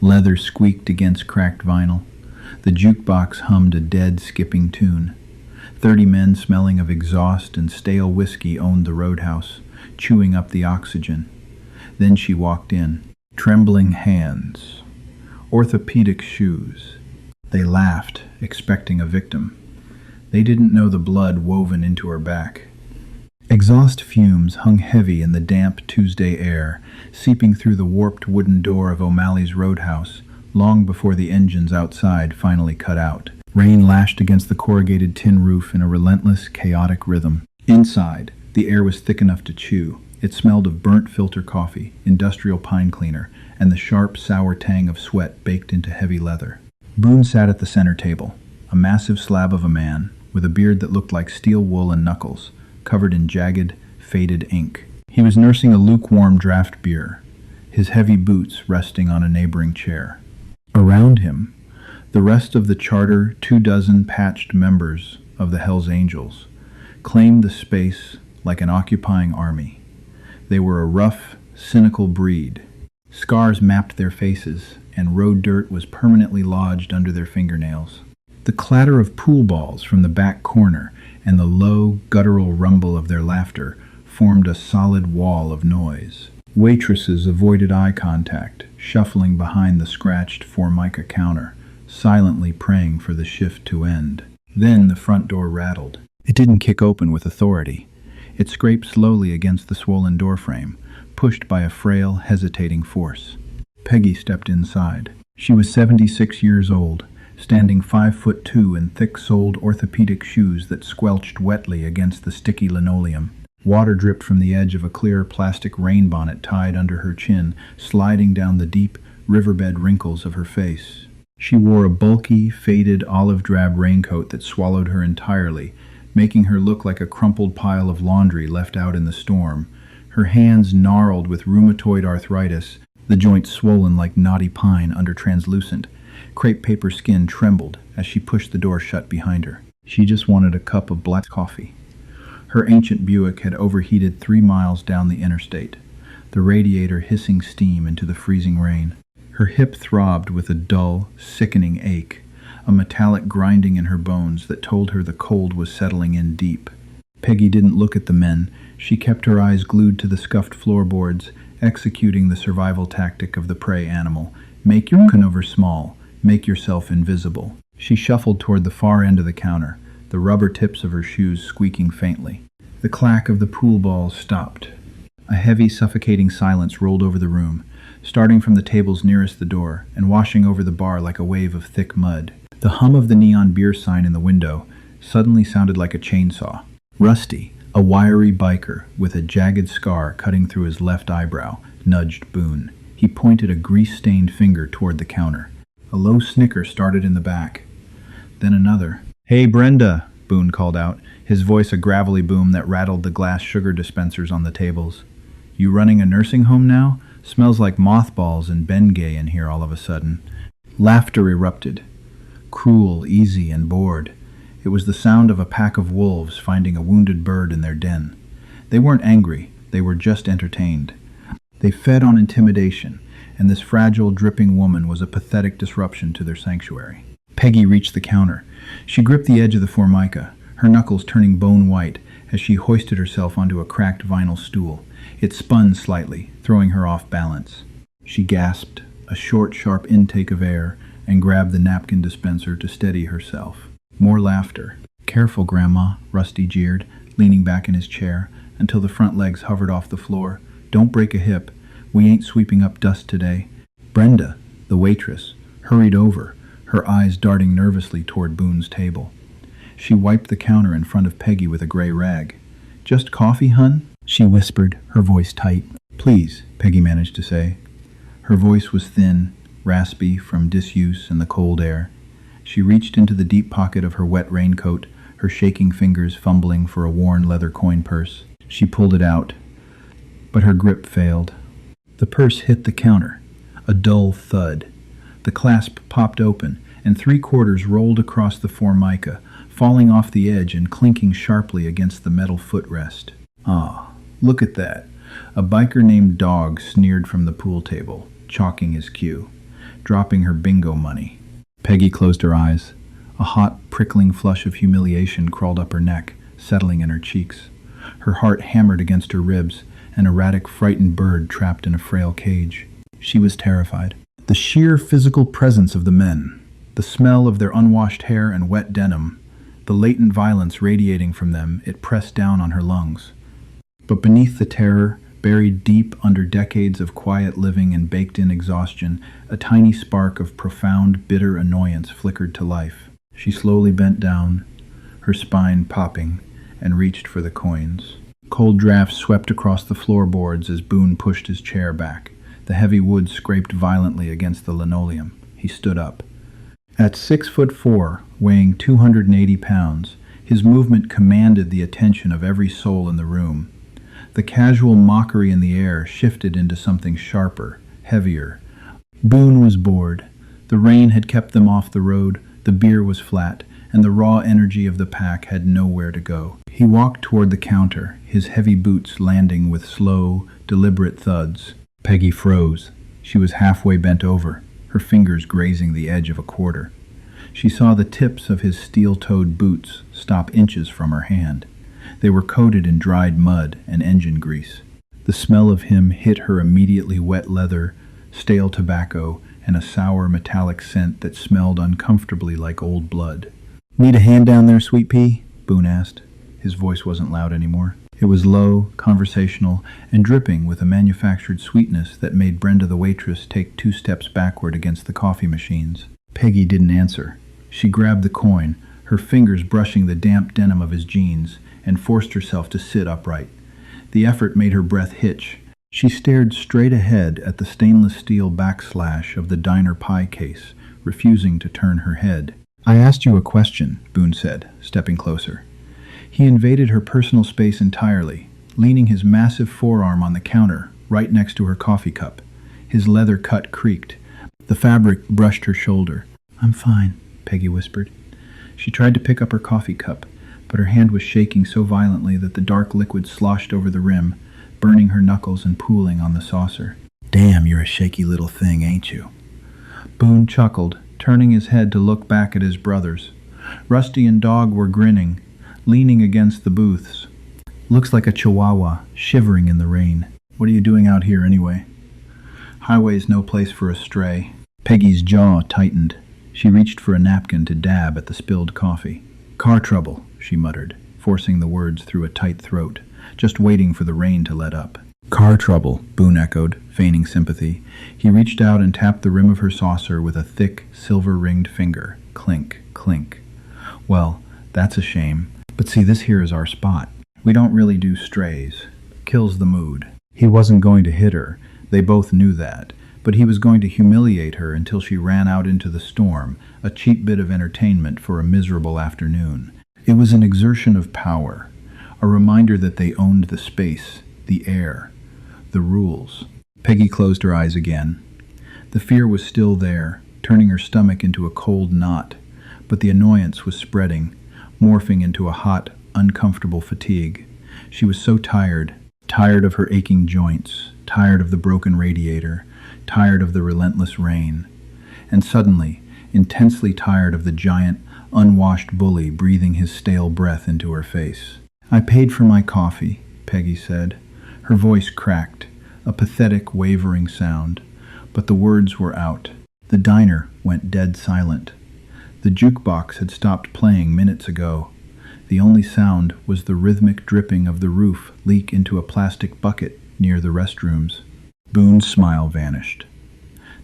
Leather squeaked against cracked vinyl. The jukebox hummed a dead, skipping tune. 30 men smelling of exhaust and stale whiskey owned the roadhouse, chewing up the oxygen. Then she walked in. Trembling hands. Orthopedic shoes. They laughed, expecting a victim. They didn't know the blood woven into her back. Exhaust fumes hung heavy in the damp Tuesday air, seeping through the warped wooden door of O'Malley's roadhouse, long before the engines outside finally cut out. Rain lashed against the corrugated tin roof in a relentless, chaotic rhythm. Inside, the air was thick enough to chew. It smelled of burnt filter coffee, industrial pine cleaner, and the sharp, sour tang of sweat baked into heavy leather. Boone sat at the center table, a massive slab of a man, with a beard that looked like steel wool and knuckles, covered in jagged, faded ink. He was nursing a lukewarm draft beer, his heavy boots resting on a neighboring chair. Around him, the rest of the charter 24 patched members of the Hells Angels claimed the space like an occupying army. They were a rough, cynical breed. Scars mapped their faces, and road dirt was permanently lodged under their fingernails. The clatter of pool balls from the back corner and the low, guttural rumble of their laughter formed a solid wall of noise. Waitresses avoided eye contact, shuffling behind the scratched Formica counter, silently praying for the shift to end. Then the front door rattled. It didn't kick open with authority. It scraped slowly against the swollen doorframe, pushed by a frail, hesitating force. Peggy stepped inside. She was 76 years old, standing 5'2" in thick-soled orthopedic shoes that squelched wetly against the sticky linoleum. Water dripped from the edge of a clear plastic rain bonnet tied under her chin, sliding down the deep, riverbed wrinkles of her face. She wore a bulky, faded olive-drab raincoat that swallowed her entirely, making her look like a crumpled pile of laundry left out in the storm. Her hands gnarled with rheumatoid arthritis, the joints swollen like knotty pine under translucent. Crepe paper skin trembled as she pushed the door shut behind her. She just wanted a cup of black coffee. Her ancient Buick had overheated 3 miles down the interstate, the radiator hissing steam into the freezing rain. Her hip throbbed with a dull, sickening ache, a metallic grinding in her bones that told her the cold was settling in deep. Peggy didn't look at the men. She kept her eyes glued to the scuffed floorboards, executing the survival tactic of the prey animal. Make your over small. Make yourself invisible. She shuffled toward the far end of the counter, the rubber tips of her shoes squeaking faintly. The clack of the pool balls stopped. A heavy, suffocating silence rolled over the room, starting from the tables nearest the door and washing over the bar like a wave of thick mud. The hum of the neon beer sign in the window suddenly sounded like a chainsaw. Rusty, a wiry biker with a jagged scar cutting through his left eyebrow, nudged Boone. He pointed a grease-stained finger toward the counter. A low snicker started in the back. Then another. "Hey, Brenda," Boone called out, his voice a gravelly boom that rattled the glass sugar dispensers on the tables. "You running a nursing home now? Smells like mothballs and Bengay in here all of a sudden." Laughter erupted. Cruel, easy, and bored. It was the sound of a pack of wolves finding a wounded bird in their den. They weren't angry. They were just entertained. They fed on intimidation, and this fragile, dripping woman was a pathetic disruption to their sanctuary. Peggy reached the counter. She gripped the edge of the Formica, her knuckles turning bone white as she hoisted herself onto a cracked vinyl stool. It spun slightly, throwing her off balance. She gasped, a short, sharp intake of air, and grabbed the napkin dispenser to steady herself. More laughter. "Careful, Grandma," Rusty jeered, leaning back in his chair until the front legs hovered off the floor. "Don't break a hip. We ain't sweeping up dust today." Brenda, the waitress, hurried over, her eyes darting nervously toward Boone's table. She wiped the counter in front of Peggy with a gray rag. "Just coffee, hun?" she whispered, her voice tight. "Please," Peggy managed to say. Her voice was thin, raspy from disuse and the cold air. She reached into the deep pocket of her wet raincoat, her shaking fingers fumbling for a worn leather coin purse. She pulled it out, but her grip failed. The purse hit the counter, a dull thud. The clasp popped open, and 3/4 rolled across the Formica, falling off the edge and clinking sharply against the metal footrest. "Ah, look at that." A biker named Dog sneered from the pool table, chalking his cue. dropping her bingo money. Peggy closed her eyes. A hot, prickling flush of humiliation crawled up her neck, settling in her cheeks. Her heart hammered against her ribs, an erratic, frightened bird trapped in a frail cage. She was terrified. The sheer physical presence of the men, the smell of their unwashed hair and wet denim, the latent violence radiating from them, it pressed down on her lungs. But beneath the terror, buried deep under decades of quiet living and baked-in exhaustion, a tiny spark of profound, bitter annoyance flickered to life. She slowly bent down, her spine popping, and reached for the coins. Cold drafts swept across the floorboards as Boone pushed his chair back. The heavy wood scraped violently against the linoleum. He stood up. At 6'4", weighing 280 pounds, his movement commanded the attention of every soul in the room. The casual mockery in the air shifted into something sharper, heavier. Boone was bored. The rain had kept them off the road, the beer was flat, and the raw energy of the pack had nowhere to go. He walked toward the counter, his heavy boots landing with slow, deliberate thuds. Peggy froze. She was halfway bent over, her fingers grazing the edge of a quarter. She saw the tips of his steel-toed boots stop inches from her hand. They were coated in dried mud and engine grease. The smell of him hit her immediately: wet leather, stale tobacco, and a sour metallic scent that smelled uncomfortably like old blood. "Need a hand down there, Sweet Pea?" Boone asked. His voice wasn't loud anymore. It was low, conversational, and dripping with a manufactured sweetness that made Brenda the waitress take 2 steps backward against the coffee machines. Peggy didn't answer. She grabbed the coin, her fingers brushing the damp denim of his jeans, and forced herself to sit upright. The effort made her breath hitch. She stared straight ahead at the stainless steel backslash of the diner pie case, refusing to turn her head. "I asked you a question," Boone said, stepping closer. He invaded her personal space entirely, leaning his massive forearm on the counter, right next to her coffee cup. His leather cut creaked. The fabric brushed her shoulder. "I'm fine," Peggy whispered. She tried to pick up her coffee cup, but her hand was shaking so violently that the dark liquid sloshed over the rim, burning her knuckles and pooling on the saucer. "Damn, you're a shaky little thing, ain't you?" Boone chuckled, turning his head to look back at his brothers. Rusty and Dog were grinning, leaning against the booths. "Looks like a chihuahua, shivering in the rain. What are you doing out here anyway?" "Highway's no place for a stray." Peggy's jaw tightened. She reached for a napkin to dab at the spilled coffee. "Car trouble," she muttered, forcing the words through a tight throat, just waiting for the rain to let up. "Car trouble," Boone echoed, feigning sympathy. He reached out and tapped the rim of her saucer with a thick, silver-ringed finger. Clink, clink. "Well, that's a shame. But see, this here is our spot. We don't really do strays. Kills the mood." He wasn't going to hit her. They both knew that. But he was going to humiliate her until she ran out into the storm, a cheap bit of entertainment for a miserable afternoon. It was an exertion of power, a reminder that they owned the space, the air, the rules. Peggy closed her eyes again. The fear was still there, turning her stomach into a cold knot, but the annoyance was spreading, morphing into a hot, uncomfortable fatigue. She was so tired, tired of her aching joints, tired of the broken radiator, tired of the relentless rain, and suddenly, intensely tired of the giant, unwashed bully breathing his stale breath into her face. "I paid for my coffee," Peggy said. Her voice cracked, a pathetic, wavering sound, but the words were out. The diner went dead silent. The jukebox had stopped playing minutes ago. The only sound was the rhythmic dripping of the roof leak into a plastic bucket near the restrooms. Boone's smile vanished.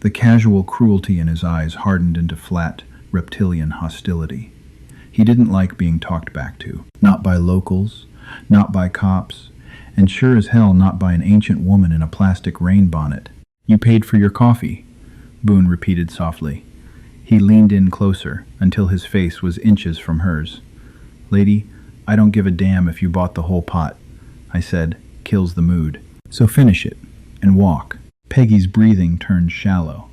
The casual cruelty in his eyes hardened into flat, reptilian hostility. He didn't like being talked back to. Not by locals, not by cops, and sure as hell not by an ancient woman in a plastic rain bonnet. "You paid for your coffee," Boone repeated softly. He leaned in closer until his face was inches from hers. "Lady, I don't give a damn if you bought the whole pot," I said. "Kills the mood. So finish it and walk." Peggy's breathing turned shallow.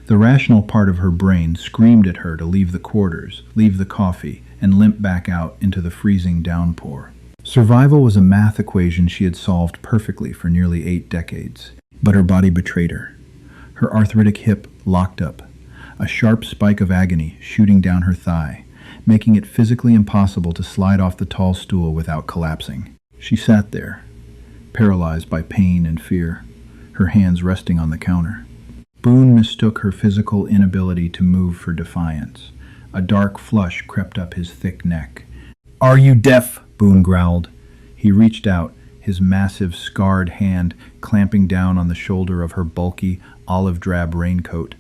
The rational part of her brain screamed at her to leave the quarters, leave the coffee, and limp back out into the freezing downpour. Survival was a math equation she had solved perfectly for nearly 8 decades. But her body betrayed her. Her arthritic hip locked up, a sharp spike of agony shooting down her thigh, making it physically impossible to slide off the tall stool without collapsing. She sat there, paralyzed by pain and fear, her hands resting on the counter. Boone mistook her physical inability to move for defiance. A dark flush crept up his thick neck. "Are you deaf?" Boone growled. He reached out, his massive, scarred hand clamping down on the shoulder of her bulky, olive-drab raincoat.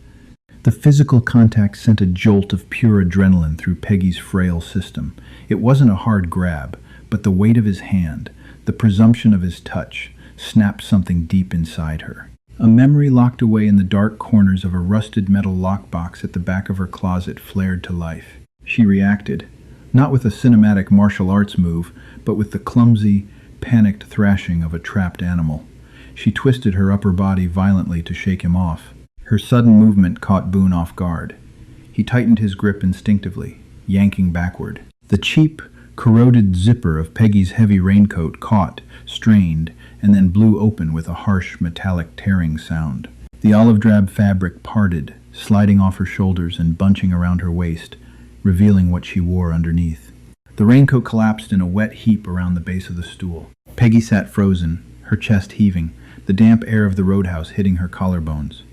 The physical contact sent a jolt of pure adrenaline through Peggy's frail system. It wasn't a hard grab, but the weight of his hand, the presumption of his touch, snapped something deep inside her. A memory locked away in the dark corners of a rusted metal lockbox at the back of her closet flared to life. She reacted, not with a cinematic martial arts move, but with the clumsy, panicked thrashing of a trapped animal. She twisted her upper body violently to shake him off. Her sudden movement caught Boone off guard. He tightened his grip instinctively, yanking backward. The cheap, corroded zipper of Peggy's heavy raincoat caught, strained, and then blew open with a harsh, metallic tearing sound. The olive-drab fabric parted, sliding off her shoulders and bunching around her waist, revealing what she wore underneath. The raincoat collapsed in a wet heap around the base of the stool. Peggy sat frozen, her chest heaving, the damp air of the roadhouse hitting her collarbones.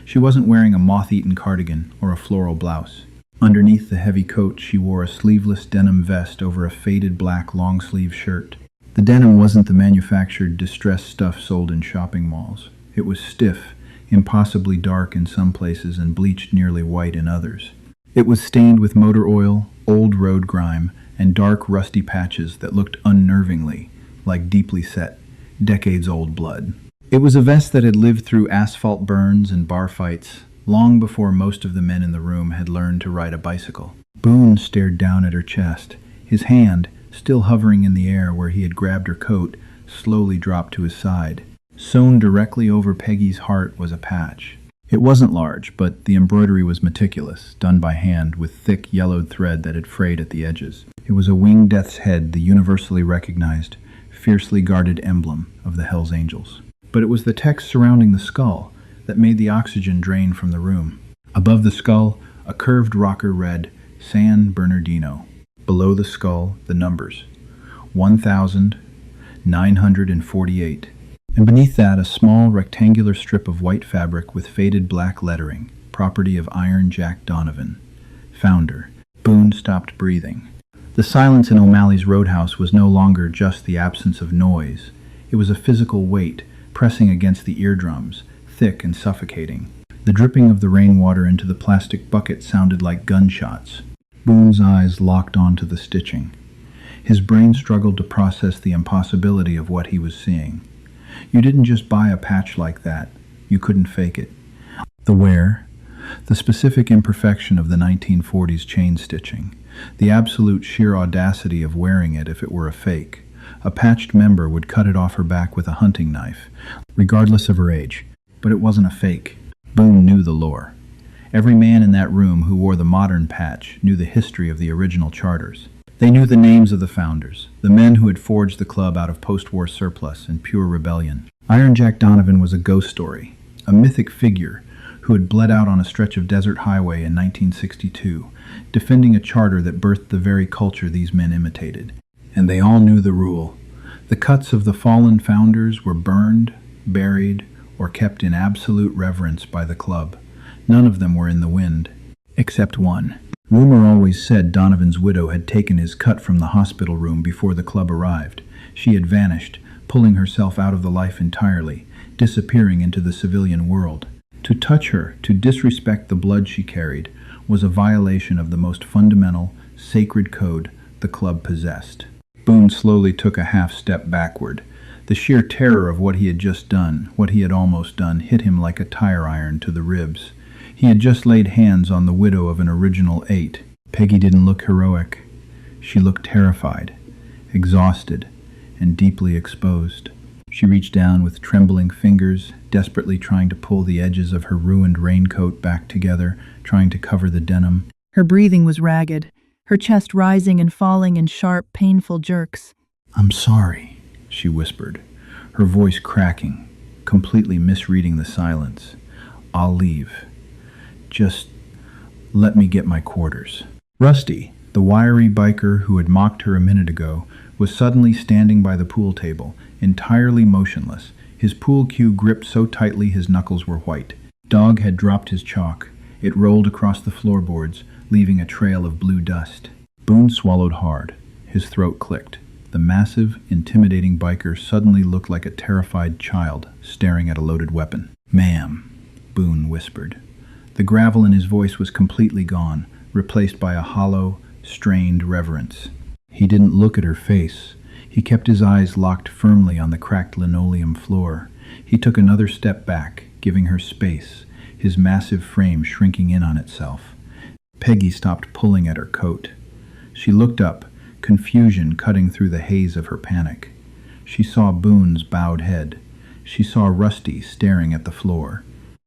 She wasn't wearing a moth-eaten cardigan or a floral blouse. Underneath the heavy coat, she wore a sleeveless denim vest over a faded black long-sleeve shirt. The denim wasn't the manufactured, distressed stuff sold in shopping malls. It was stiff, impossibly dark in some places and bleached nearly white in others. It was stained with motor oil, old road grime, and dark, rusty patches that looked unnervingly like deeply set, decades-old blood. It was a vest that had lived through asphalt burns and bar fights long before most of the men in the room had learned to ride a bicycle. Boone stared down at her chest. His hand, still hovering in the air where he had grabbed her coat, slowly dropped to his side. Sewn directly over Peggy's heart was a patch. It wasn't large, but the embroidery was meticulous, done by hand with thick yellowed thread that had frayed at the edges. It was a winged death's head, the universally recognized, fiercely guarded emblem of the Hells Angels. But it was the text surrounding the skull that made the oxygen drain from the room. Above the skull, a curved rocker read, San Bernardino. Below the skull, the numbers, 1,948. And beneath that, a small rectangular strip of white fabric with faded black lettering, property of Iron Jack Donovan, founder. Boone stopped breathing. The silence in O'Malley's roadhouse was no longer just the absence of noise. It was a physical weight, pressing against the eardrums, thick and suffocating. The dripping of the rainwater into the plastic bucket sounded like gunshots. Boone's eyes locked onto the stitching. His brain struggled to process the impossibility of what he was seeing. You didn't just buy a patch like that. You couldn't fake it. The wear, the specific imperfection of the 1940s chain stitching, the absolute sheer audacity of wearing it if it were a fake. A patched member would cut it off her back with a hunting knife, regardless of her age. But it wasn't a fake. Boone knew the lore. Every man in that room who wore the modern patch knew the history of the original charters. They knew the names of the founders, the men who had forged the club out of post-war surplus and pure rebellion. Iron Jack Donovan was a ghost story, a mythic figure who had bled out on a stretch of desert highway in 1962, defending a charter that birthed the very culture these men imitated. And they all knew the rule. The cuts of the fallen founders were burned, buried, or kept in absolute reverence by the club. None of them were in the wind, except one. Rumor always said Donovan's widow had taken his cut from the hospital room before the club arrived. She had vanished, pulling herself out of the life entirely, disappearing into the civilian world. To touch her, to disrespect the blood she carried, was a violation of the most fundamental, sacred code the club possessed. Boone slowly took a half-step backward. The sheer terror of what he had just done, what he had almost done, hit him like a tire iron to the ribs. He had just laid hands on the widow of an original 8. Peggy didn't look heroic. She looked terrified, exhausted, and deeply exposed. She reached down with trembling fingers, desperately trying to pull the edges of her ruined raincoat back together, trying to cover the denim. Her breathing was ragged, her chest rising and falling in sharp, painful jerks. "I'm sorry," she whispered, her voice cracking, completely misreading the silence. "I'll leave. Just Let me get my quarters. Rusty, the wiry biker who had mocked her a minute ago, was suddenly standing by the pool table, entirely motionless, his pool cue gripped so tightly his knuckles were white. Dog had dropped his chalk. It rolled across the floorboards, leaving a trail of blue dust. Boone swallowed hard. His throat clicked. The massive, intimidating biker suddenly looked like a terrified child staring at a loaded weapon. "Ma'am," Boone whispered. The gravel in his voice was completely gone, replaced by a hollow, strained reverence. He didn't look at her face. He kept his eyes locked firmly on the cracked linoleum floor. He took another step back, giving her space, his massive frame shrinking in on itself. Peggy stopped pulling at her coat. She looked up, confusion cutting through the haze of her panic. She saw Boone's bowed head. She saw Rusty staring at the floor.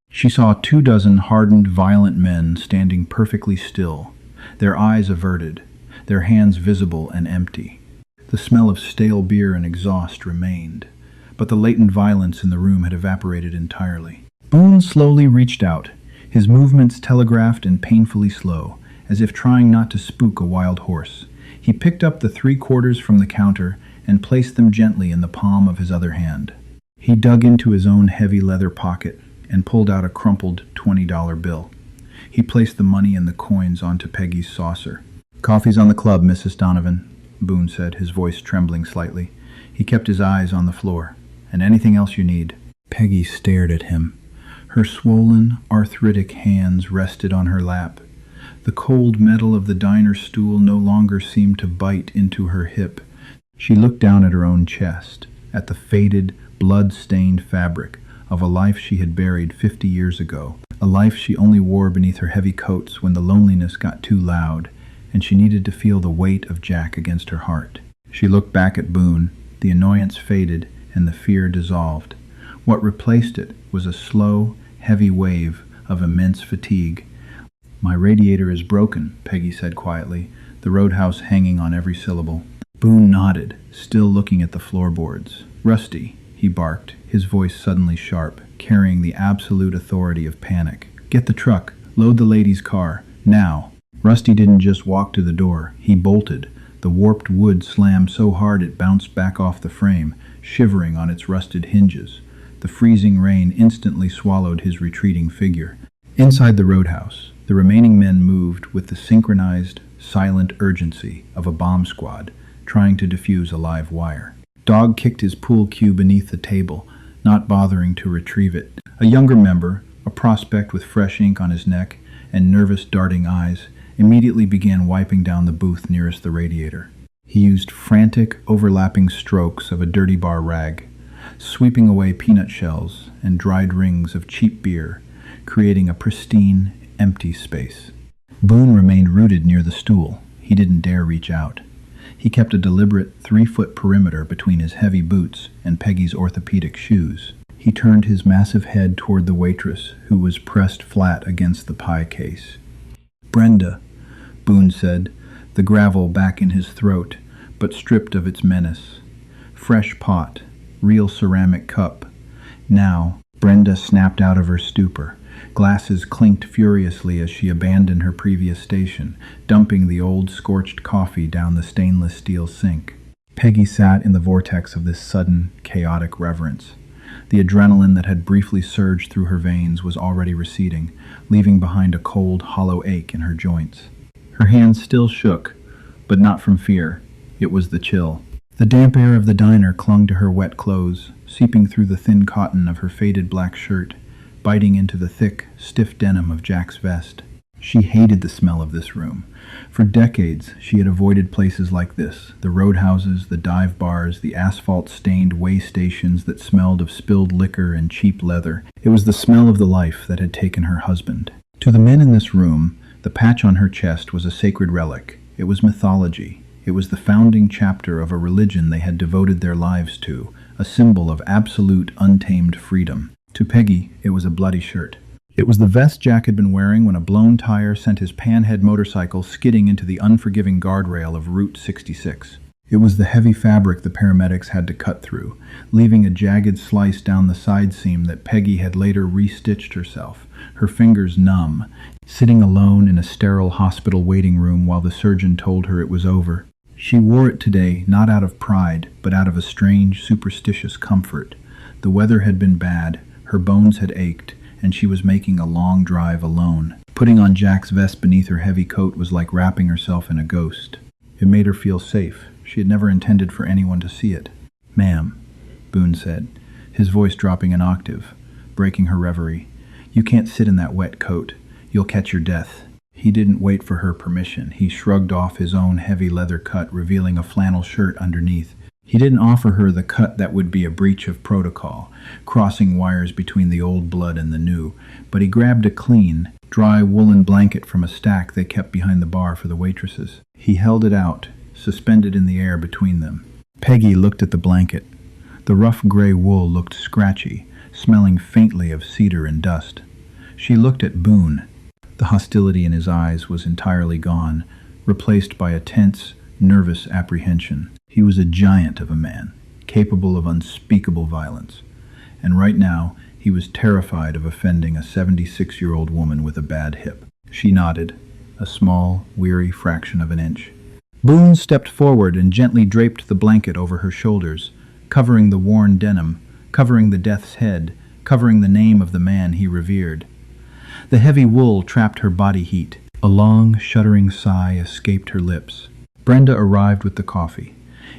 She saw 24 hardened, violent men standing perfectly still, their eyes averted, their hands visible and empty. The smell of stale beer and exhaust remained, but the latent violence in the room had evaporated entirely. Boone slowly reached out, his movements telegraphed and painfully slow, as if trying not to spook a wild horse. He picked up the 3 quarters from the counter and placed them gently in the palm of his other hand. He dug into his own heavy leather pocket and pulled out a crumpled $20 bill. He placed the money and the coins onto Peggy's saucer. "Coffee's on the club, Mrs. Donovan," Boone said, his voice trembling slightly. He kept his eyes on the floor. "And anything else you need." Peggy stared at him. Her swollen, arthritic hands rested on her lap. The cold metal of the diner stool no longer seemed to bite into her hip. She looked down at her own chest, at the faded, blood-stained fabric of a life she had buried 50 years ago, a life she only wore beneath her heavy coats when the loneliness got too loud, and she needed to feel the weight of Jack against her heart. She looked back at Boone. The annoyance faded, and the fear dissolved. What replaced it was a slow, heavy wave of immense fatigue. "My radiator is broken," Peggy said quietly, the roadhouse hanging on every syllable. Boone nodded, still looking at the floorboards. "Rusty," he barked, his voice suddenly sharp, carrying the absolute authority of panic. "Get the truck. Load the lady's car. Now." Rusty didn't just walk to the door. He bolted. The warped wood slammed so hard it bounced back off the frame, shivering on its rusted hinges. The freezing rain instantly swallowed his retreating figure. Inside the roadhouse, the remaining men moved with the synchronized, silent urgency of a bomb squad, trying to defuse a live wire. Dog kicked his pool cue beneath the table, not bothering to retrieve it. A younger member, a prospect with fresh ink on his neck and nervous darting eyes, immediately began wiping down the booth nearest the radiator. He used frantic, overlapping strokes of a dirty bar rag, sweeping away peanut shells and dried rings of cheap beer, creating a pristine, empty space. Boone remained rooted near the stool. He didn't dare reach out. He kept a deliberate 3-foot perimeter between his heavy boots and Peggy's orthopedic shoes. He turned his massive head toward the waitress, who was pressed flat against the pie case. "Brenda," Boone said, the gravel back in his throat, but stripped of its menace. Fresh pot, real ceramic cup. Now, Brenda snapped out of her stupor. Glasses clinked furiously as she abandoned her previous station, dumping the old scorched coffee down the stainless steel sink. Peggy sat in the vortex of this sudden, chaotic reverence. The adrenaline that had briefly surged through her veins was already receding, leaving behind a cold, hollow ache in her joints. Her hands still shook, but not from fear. It was the chill. The damp air of the diner clung to her wet clothes, seeping through the thin cotton of her faded black shirt, biting into the thick, stiff denim of Jack's vest. She hated the smell of this room. For decades, she had avoided places like this, the roadhouses, the dive bars, the asphalt-stained way stations that smelled of spilled liquor and cheap leather. It was the smell of the life that had taken her husband. To the men in this room, the patch on her chest was a sacred relic. It was mythology. It was the founding chapter of a religion they had devoted their lives to, a symbol of absolute, untamed freedom. To Peggy, it was a bloody shirt. It was the vest Jack had been wearing when a blown tire sent his panhead motorcycle skidding into the unforgiving guardrail of Route 66. It was the heavy fabric the paramedics had to cut through, leaving a jagged slice down the side seam that Peggy had later restitched herself, her fingers numb, sitting alone in a sterile hospital waiting room while the surgeon told her it was over. She wore it today, not out of pride, but out of a strange, superstitious comfort. The weather had been bad, her bones had ached, and she was making a long drive alone. Putting on Jack's vest beneath her heavy coat was like wrapping herself in a ghost. It made her feel safe. She had never intended for anyone to see it. "Ma'am," Boone said, his voice dropping an octave, breaking her reverie. "You can't sit in that wet coat. You'll catch your death." He didn't wait for her permission. He shrugged off his own heavy leather cut, revealing a flannel shirt underneath. He didn't offer her the cut that would be a breach of protocol, crossing wires between the old blood and the new, but he grabbed a clean, dry woolen blanket from a stack they kept behind the bar for the waitresses. He held it out, suspended in the air between them. Peggy looked at the blanket. The rough gray wool looked scratchy, smelling faintly of cedar and dust. She looked at Boone. The hostility in his eyes was entirely gone, replaced by a tense, nervous apprehension. He was a giant of a man, capable of unspeakable violence, and right now he was terrified of offending a 76-year-old woman with a bad hip. She nodded, a small, weary fraction of an inch. Boone stepped forward and gently draped the blanket over her shoulders, covering the worn denim, covering the death's head, covering the name of the man he revered. The heavy wool trapped her body heat. A long, shuddering sigh escaped her lips. Brenda arrived with the coffee.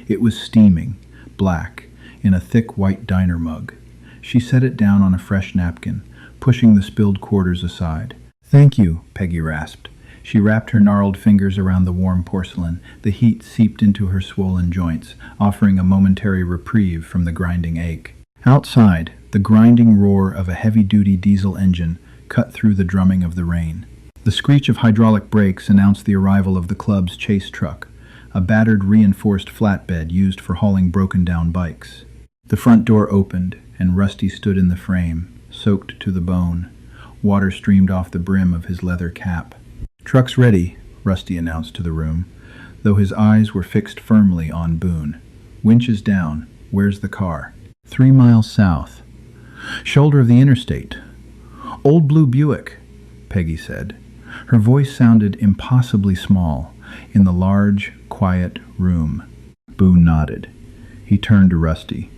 It was steaming, black, in a thick white diner mug. She set it down on a fresh napkin, pushing the spilled quarters aside. "Thank you," Peggy rasped. She wrapped her gnarled fingers around the warm porcelain. The heat seeped into her swollen joints, offering a momentary reprieve from the grinding ache. Outside, the grinding roar of a heavy-duty diesel engine cut through the drumming of the rain. The screech of hydraulic brakes announced the arrival of the club's chase truck, a battered reinforced flatbed used for hauling broken-down bikes. The front door opened, and Rusty stood in the frame, soaked to the bone. Water streamed off the brim of his leather cap. "Truck's ready," Rusty announced to the room, though his eyes were fixed firmly on Boone. "Winch is down. Where's the car?" 3 miles south. "Shoulder of the interstate. Old blue Buick," Peggy said. Her voice sounded impossibly small in the large, quiet room. Boone nodded. He turned to Rusty.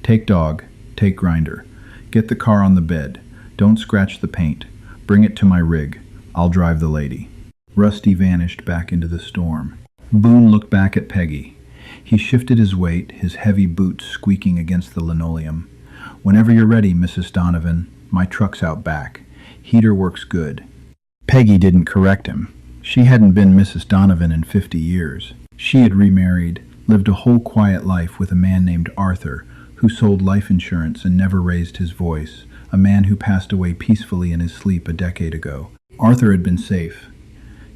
"Take dog. Take grinder. Get the car on the bed. Don't scratch the paint. Bring it to my rig. I'll drive the lady." Rusty vanished back into the storm. Boone looked back at Peggy. He shifted his weight, his heavy boots squeaking against the linoleum. "Whenever you're ready, Mrs. Donovan. My truck's out back. Heater works good." Peggy didn't correct him. She hadn't been Mrs. Donovan in 50 years. She had remarried, lived a whole quiet life with a man named Arthur, who sold life insurance and never raised his voice, a man who passed away peacefully in his sleep a decade ago. Arthur had been safe.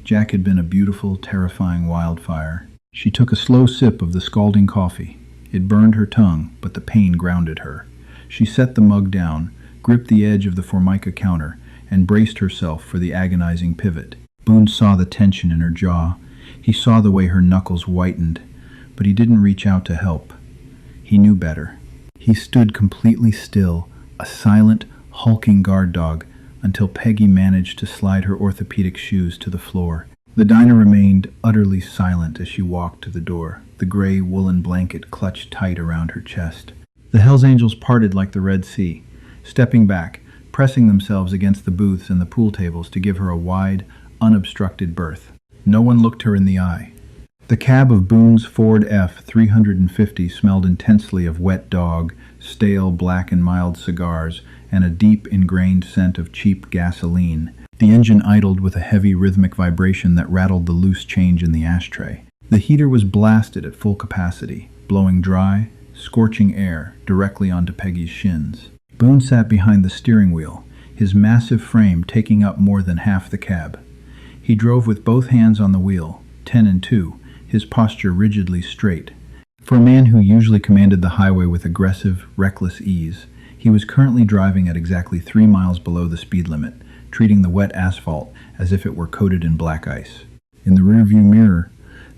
Jack had been a beautiful, terrifying wildfire. She took a slow sip of the scalding coffee. It burned her tongue, but the pain grounded her. She set the mug down, gripped the edge of the Formica counter, and braced herself for the agonizing pivot. Boone saw the tension in her jaw. He saw the way her knuckles whitened, but he didn't reach out to help. He knew better. He stood completely still, a silent, hulking guard dog, until Peggy managed to slide her orthopedic shoes to the floor. The diner remained utterly silent as she walked to the door, the gray woolen blanket clutched tight around her chest. The Hells Angels parted like the Red Sea, stepping back, pressing themselves against the booths and the pool tables to give her a wide, unobstructed berth. No one looked her in the eye. The cab of Boone's Ford F-350 smelled intensely of wet dog, stale black and mild cigars, and a deep ingrained scent of cheap gasoline. The engine idled with a heavy rhythmic vibration that rattled the loose change in the ashtray. The heater was blasted at full capacity, blowing dry, scorching air directly onto Peggy's shins. Boone sat behind the steering wheel, his massive frame taking up more than half the cab. He drove with both hands on the wheel, 10 and 2, his posture rigidly straight. For a man who usually commanded the highway with aggressive, reckless ease, he was currently driving at exactly 3 miles below the speed limit, treating the wet asphalt as if it were coated in black ice. In the rearview mirror,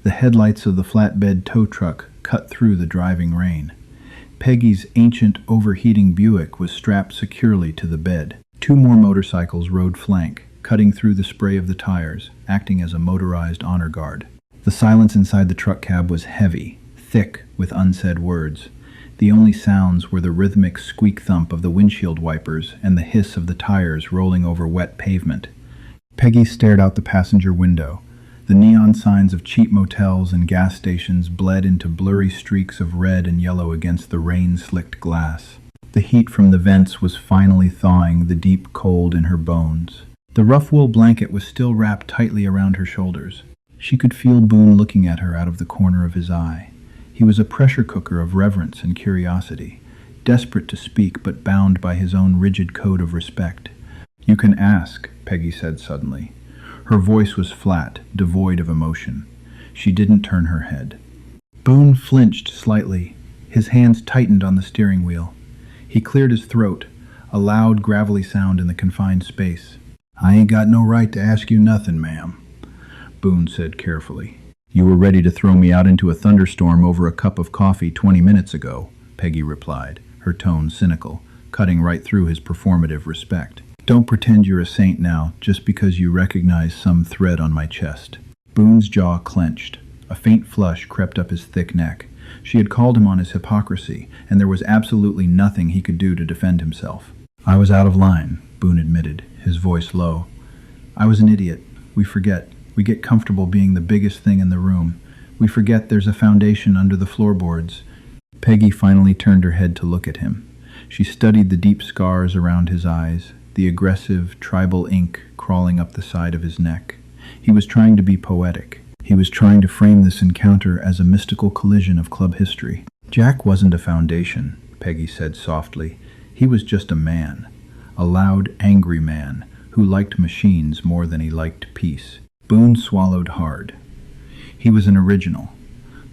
the headlights of the flatbed tow truck cut through the driving rain. Peggy's ancient, overheating Buick was strapped securely to the bed. Two more motorcycles rode flank, cutting through the spray of the tires, acting as a motorized honor guard. The silence inside the truck cab was heavy, thick with unsaid words. The only sounds were the rhythmic squeak thump of the windshield wipers and the hiss of the tires rolling over wet pavement. Peggy stared out the passenger window. The neon signs of cheap motels and gas stations bled into blurry streaks of red and yellow against the rain-slicked glass. The heat from the vents was finally thawing the deep cold in her bones. The rough wool blanket was still wrapped tightly around her shoulders. She could feel Boone looking at her out of the corner of his eye. He was a pressure cooker of reverence and curiosity, desperate to speak but bound by his own rigid code of respect. "You can ask," Peggy said suddenly. Her voice was flat, devoid of emotion. She didn't turn her head. Boone flinched slightly. His hands tightened on the steering wheel. He cleared his throat, a loud, gravelly sound in the confined space. "I ain't got no right to ask you nothing, ma'am," Boone said carefully. "You were ready to throw me out into a thunderstorm over a cup of coffee 20 minutes ago," Peggy replied, her tone cynical, cutting right through his performative respect. "Don't pretend you're a saint now, just because you recognize some thread on my chest." Boone's jaw clenched. A faint flush crept up his thick neck. She had called him on his hypocrisy, and there was absolutely nothing he could do to defend himself. "I was out of line," Boone admitted, his voice low. "I was an idiot. We forget. We get comfortable being the biggest thing in the room. We forget there's a foundation under the floorboards." Peggy finally turned her head to look at him. She studied the deep scars around his eyes, the aggressive, tribal ink crawling up the side of his neck. He was trying to be poetic. He was trying to frame this encounter as a mystical collision of club history. "Jack wasn't a foundation," Peggy said softly. "He was just a man. A loud, angry man who liked machines more than he liked peace." Boone swallowed hard. He was an original.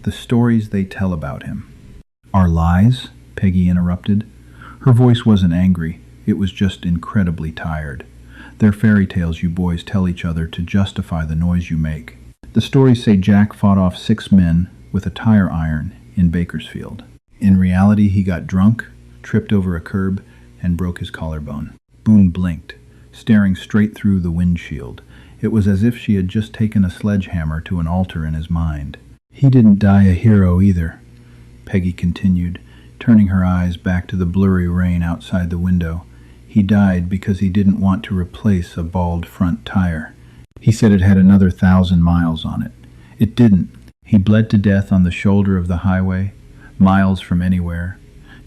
The stories they tell about him. "Are lies?" Peggy interrupted. Her voice wasn't angry. It was just incredibly tired. "They're fairy tales you boys tell each other to justify the noise you make. The stories say Jack fought off 6 men with a tire iron in Bakersfield. In reality, he got drunk, tripped over a curb, and broke his collarbone." Boone blinked, staring straight through the windshield. It was as if she had just taken a sledgehammer to an altar in his mind. "He didn't die a hero either," Peggy continued, turning her eyes back to the blurry rain outside the window. "He died because he didn't want to replace a bald front tire. He said it had another 1,000 miles on it. It didn't. He bled to death on the shoulder of the highway, miles from anywhere,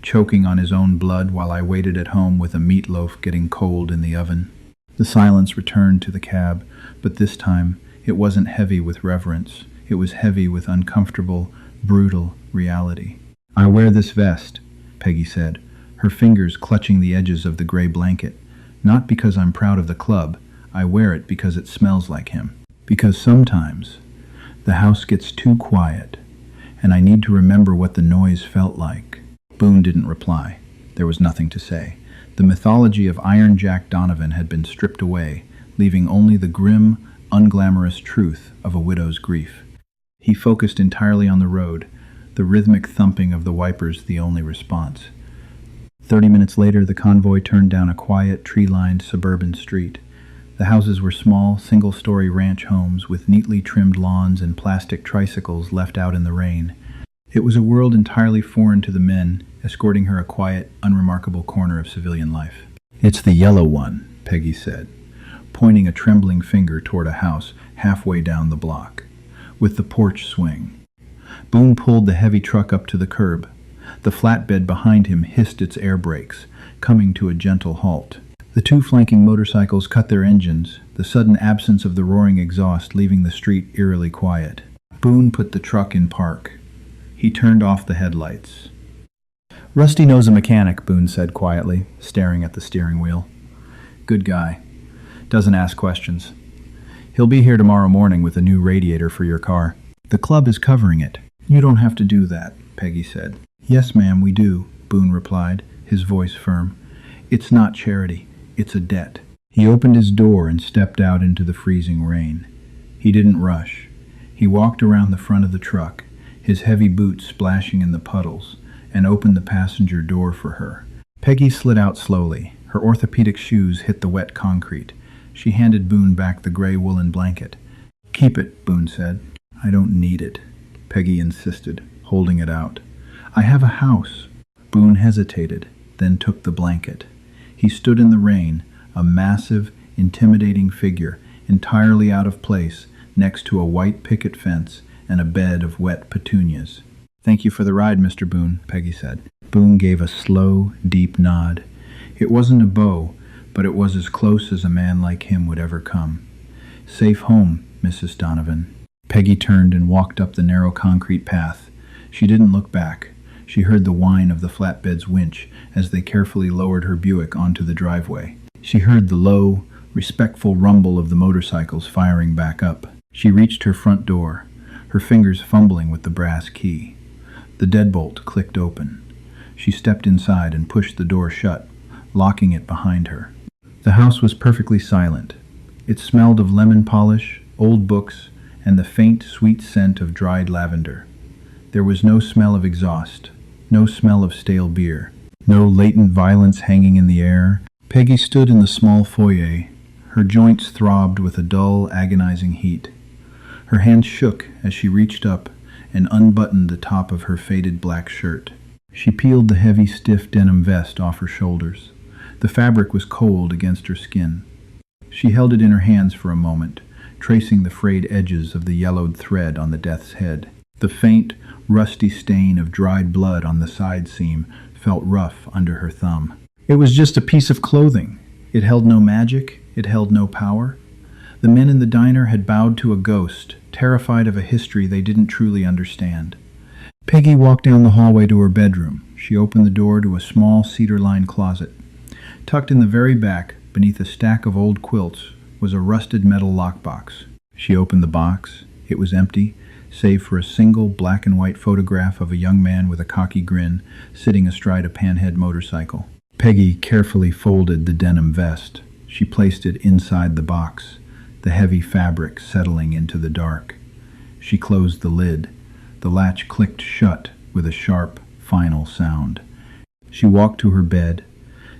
choking on his own blood while I waited at home with a meatloaf getting cold in the oven." The silence returned to the cab, but this time it wasn't heavy with reverence. It was heavy with uncomfortable, brutal reality. "I wear this vest," Peggy said, her fingers clutching the edges of the gray blanket. "Not because I'm proud of the club. I wear it because it smells like him. Because sometimes the house gets too quiet, and I need to remember what the noise felt like." Boone didn't reply. There was nothing to say. The mythology of Iron Jack Donovan had been stripped away, leaving only the grim, unglamorous truth of a widow's grief. He focused entirely on the road, the rhythmic thumping of the wipers the only response. 30 minutes later, the convoy turned down a quiet, tree-lined suburban street. The houses were small, single-story ranch homes with neatly trimmed lawns and plastic tricycles left out in the rain. It was a world entirely foreign to the men, escorting her a quiet, unremarkable corner of civilian life. "It's the yellow one," Peggy said, pointing a trembling finger toward a house halfway down the block, with the porch swing. Boone pulled the heavy truck up to the curb. The flatbed behind him hissed its air brakes, coming to a gentle halt. The two flanking motorcycles cut their engines, the sudden absence of the roaring exhaust leaving the street eerily quiet. Boone put the truck in park. He turned off the headlights. "Rusty knows a mechanic," Boone said quietly, staring at the steering wheel. "Good guy. Doesn't ask questions. He'll be here tomorrow morning with a new radiator for your car. The club is covering it." "You don't have to do that," Peggy said. "Yes, ma'am, we do," Boone replied, his voice firm. "It's not charity. It's a debt." He opened his door and stepped out into the freezing rain. He didn't rush. He walked around the front of the truck, his heavy boots splashing in the puddles, and opened the passenger door for her. Peggy slid out slowly, Her orthopedic shoes hit the wet concrete. She handed Boone back the gray woolen blanket. "Keep it," Boone said. "I don't need it," Peggy insisted, holding it out. "I have a house." Boone hesitated, then took the blanket. He stood in the rain, a massive, intimidating figure, entirely out of place, next to a white picket fence and a bed of wet petunias. "Thank you for the ride, Mr. Boone," Peggy said. Boone gave a slow, deep nod. It wasn't a bow, but it was as close as a man like him would ever come. "Safe home, Mrs. Donovan." Peggy turned and walked up the narrow concrete path. She didn't look back. She heard the whine of the flatbed's winch as they carefully lowered her Buick onto the driveway. She heard the low, respectful rumble of the motorcycles firing back up. She reached her front door, her fingers fumbling with the brass key. The deadbolt clicked open. She stepped inside and pushed the door shut, locking it behind her. The house was perfectly silent. It smelled of lemon polish, old books, and the faint, sweet scent of dried lavender. There was no smell of exhaust, no smell of stale beer, no latent violence hanging in the air. Peggy stood in the small foyer. Her joints throbbed with a dull, agonizing heat. Her hands shook as she reached up and unbuttoned the top of her faded black shirt. She peeled the heavy, stiff denim vest off her shoulders. The fabric was cold against her skin. She held it in her hands for a moment, tracing the frayed edges of the yellowed thread on the death's head. The faint, rusty stain of dried blood on the side seam felt rough under her thumb. It was just a piece of clothing. It held no magic. It held no power. The men in the diner had bowed to a ghost, terrified of a history they didn't truly understand. Peggy walked down the hallway to her bedroom. She opened the door to a small cedar-lined closet. Tucked in the very back, beneath a stack of old quilts, was a rusted metal lockbox. She opened the box. It was empty, save for a single black and white photograph of a young man with a cocky grin sitting astride a panhead motorcycle. Peggy carefully folded the denim vest. She placed it inside the box, the heavy fabric settling into the dark. She closed the lid. The latch clicked shut with a sharp, final sound. She walked to her bed,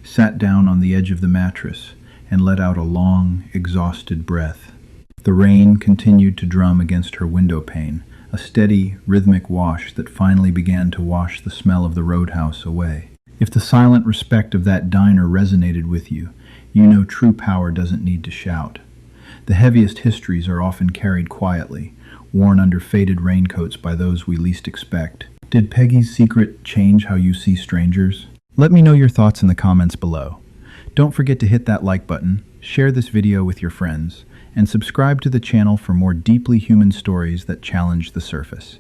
sat down on the edge of the mattress, and let out a long, exhausted breath. The rain continued to drum against her window pane, a steady, rhythmic wash that finally began to wash the smell of the roadhouse away. If the silent respect of that diner resonated with you, you know true power doesn't need to shout. The heaviest histories are often carried quietly, worn under faded raincoats by those we least expect. Did Peggy's secret change how you see strangers? Let me know your thoughts in the comments below. Don't forget to hit that like button, share this video with your friends, and subscribe to the channel for more deeply human stories that challenge the surface.